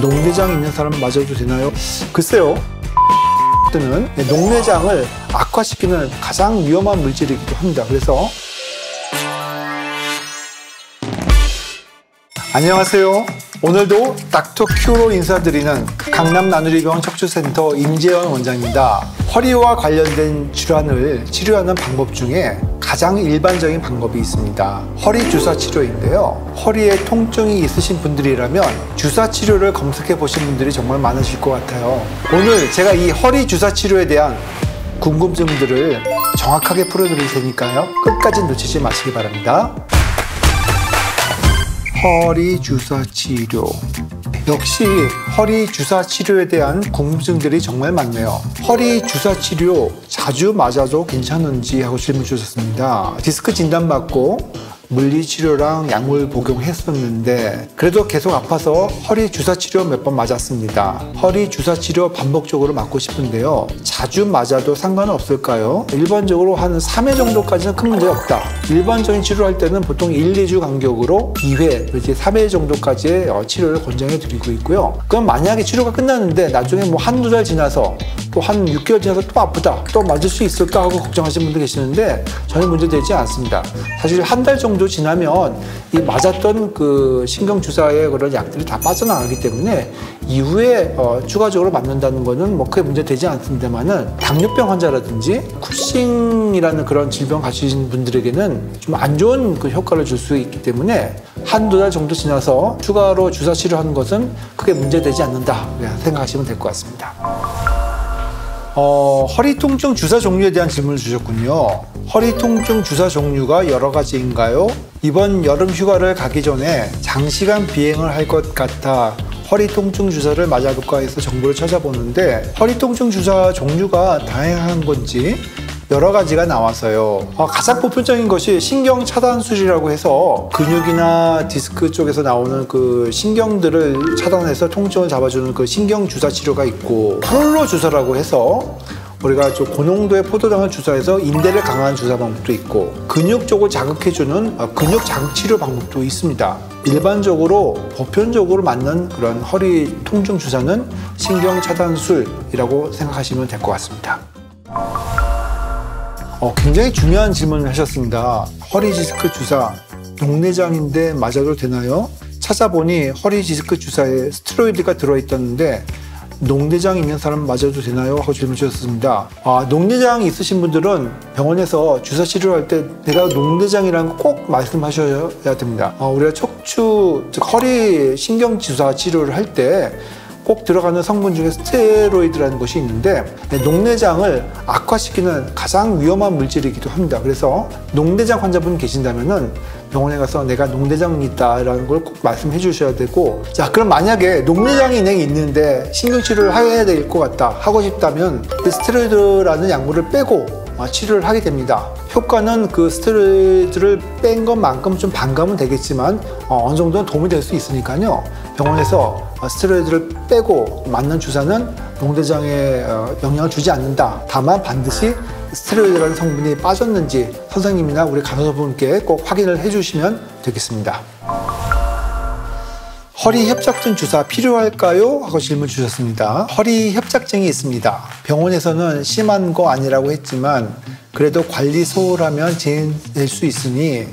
녹내장 있는 사람 맞아도 되나요? 글쎄요. 는 녹내장을 악화시키는 가장 위험한 물질이기도 합니다. 그래서 안녕하세요. 오늘도 닥터 큐로 인사드리는 강남 나누리병원 척추센터 임재원 원장입니다. 허리와 관련된 질환을 치료하는 방법 중에 가장 일반적인 방법이 있습니다. 허리 주사 치료인데요. 허리에 통증이 있으신 분들이라면 주사 치료를 검색해 보신 분들이 정말 많으실 것 같아요. 오늘 제가 이 허리 주사 치료에 대한 궁금증들을 정확하게 풀어드릴 테니까요. 끝까지 놓치지 마시기 바랍니다. 허리 주사 치료. 역시 허리 주사 치료에 대한 궁금증들이 정말 많네요. 허리 주사 치료 자주 맞아도 괜찮은지 하고 질문 주셨습니다. 디스크 진단받고 물리치료랑 약물 복용했었는데 그래도 계속 아파서 허리 주사 치료 몇 번 맞았습니다. 허리 주사 치료 반복적으로 맞고 싶은데요. 자주 맞아도 상관없을까요? 일반적으로 한 3회 정도까지는 큰 문제 없다. 일반적인 치료할 때는 보통 1, 2주 간격으로 2회, 이제 3회 정도까지의 치료를 권장해 드리고 있고요. 그럼 만약에 치료가 끝났는데 나중에 뭐 한두 달 지나서 또 한 6개월 지나서 또 아프다, 또 맞을 수 있을까 하고 걱정하시는 분들 계시는데 전혀 문제되지 않습니다. 사실 한 달 정도 지나면 이 맞았던 그 신경주사의 그런 약들이 다 빠져나가기 때문에 이후에 추가적으로 맞는다는 거는 뭐 크게 문제되지 않습니다만은 당뇨병 환자라든지 쿠싱이라는 그런 질병 가지신 분들에게는 좀 안 좋은 그 효과를 줄 수 있기 때문에 한두 달 정도 지나서 추가로 주사 치료하는 것은 크게 문제되지 않는다 생각하시면 될 것 같습니다. 허리 통증 주사 종류에 대한 질문을 주셨군요. 허리 통증 주사 종류가 여러 가지인가요? 이번 여름 휴가를 가기 전에 장시간 비행을 할 것 같아 허리 통증 주사를 맞아볼까 해서 정보를 찾아보는데 허리 통증 주사 종류가 다양한 건지 여러 가지가 나와서요. 가장 보편적인 것이 신경 차단술이라고 해서 근육이나 디스크 쪽에서 나오는 그 신경들을 차단해서 통증을 잡아주는 그 신경 주사 치료가 있고, 프롤로 주사라고 해서 우리가 좀 고농도의 포도당을 주사해서 인대를 강화하는 주사 방법도 있고, 근육 쪽을 자극해주는 근육 자극 치료 방법도 있습니다. 일반적으로 보편적으로 맞는 그런 허리 통증 주사는 신경 차단술이라고 생각하시면 될 것 같습니다. 굉장히 중요한 질문을 하셨습니다. 허리 디스크 주사, 녹내장인데 맞아도 되나요? 찾아보니 허리 디스크 주사에 스테로이드가 들어있다는데 녹내장 있는 사람 맞아도 되나요? 하고 질문 주셨습니다. 녹내장 있으신 분들은 병원에서 주사 치료할 때 내가 녹내장이라는 거 꼭 말씀하셔야 됩니다. 우리가 척추, 즉 허리 신경 주사 치료를 할 때 꼭 들어가는 성분 중에 스테로이드라는 것이 있는데 녹내장을 악화시키는 가장 위험한 물질이기도 합니다. 그래서 녹내장 환자분 계신다면은 병원에 가서 내가 녹내장이 있다라는 걸 꼭 말씀해 주셔야 되고, 자, 그럼 만약에 녹내장이 있는데 신경치료를 해야 될 것 같다 하고 싶다면 스테로이드라는 약물을 빼고 치료를 하게 됩니다. 효과는 그 스테로이드를 뺀 것만큼 좀 반감은 되겠지만 어느 정도는 도움이 될 수 있으니까요. 병원에서 스테로이드를 빼고 맞는 주사는 녹내장에 영향을 주지 않는다. 다만 반드시 스테로이드라는 성분이 빠졌는지 선생님이나 우리 간호사분께 꼭 확인을 해주시면 되겠습니다. 허리 협착증 주사 필요할까요? 하고 질문 주셨습니다. 허리 협착증이 있습니다. 병원에서는 심한 거 아니라고 했지만 그래도 관리 소홀하면 진행될 수 있으니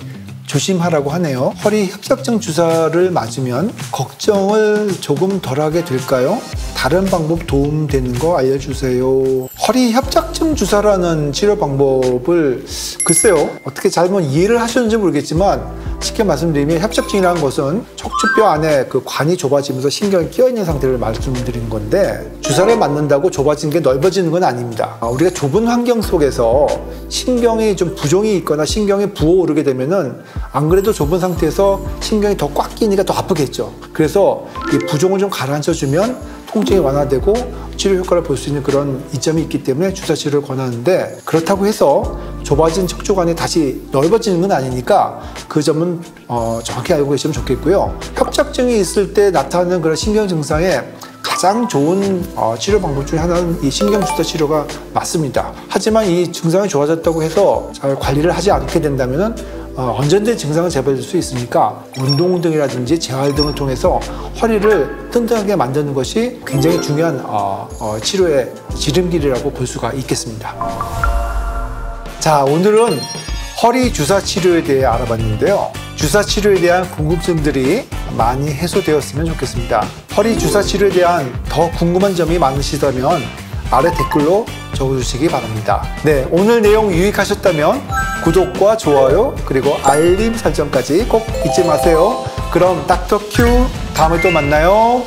조심하라고 하네요. 허리 협착증 주사를 맞으면 걱정을 조금 덜하게 될까요? 다른 방법 도움되는 거 알려주세요. 허리 협착증 주사라는 치료 방법을 글쎄요, 어떻게 잘못 이해를 하셨는지 모르겠지만 쉽게 말씀드리면 협착증이라는 것은 척추뼈 안에 그 관이 좁아지면서 신경이 끼어있는 상태를 말씀드리는 건데, 주사를 맞는다고 좁아지는 게 넓어지는 건 아닙니다. 우리가 좁은 환경 속에서 신경이 좀 부종이 있거나 신경이 부어오르게 되면은 안 그래도 좁은 상태에서 신경이 더 꽉 끼니까 더 아프겠죠. 그래서 이 부종을 좀 가라앉혀주면 통증이 완화되고 치료 효과를 볼 수 있는 그런 이점이 있기 때문에 주사 치료를 권하는데, 그렇다고 해서 좁아진 척추관이 다시 넓어지는 건 아니니까 그 점은 정확히 알고 계시면 좋겠고요. 협착증이 있을 때 나타나는 그런 신경 증상에 가장 좋은 치료 방법 중에 하나는 이 신경주사 치료가 맞습니다. 하지만 이 증상이 좋아졌다고 해서 잘 관리를 하지 않게 된다면 원전된 증상을 재발될 수 있으니까 운동 등이라든지 재활 등을 통해서 허리를 튼튼하게 만드는 것이 굉장히 중요한 치료의 지름길이라고 볼 수가 있겠습니다. 자, 오늘은 허리 주사 치료에 대해 알아봤는데요. 주사 치료에 대한 궁금증들이 많이 해소되었으면 좋겠습니다. 허리 주사 치료에 대한 더 궁금한 점이 많으시다면 아래 댓글로 적어주시기 바랍니다. 네, 오늘 내용 유익하셨다면 구독과 좋아요 그리고 알림 설정까지 꼭 잊지 마세요. 그럼 닥터 큐 다음에 또 만나요.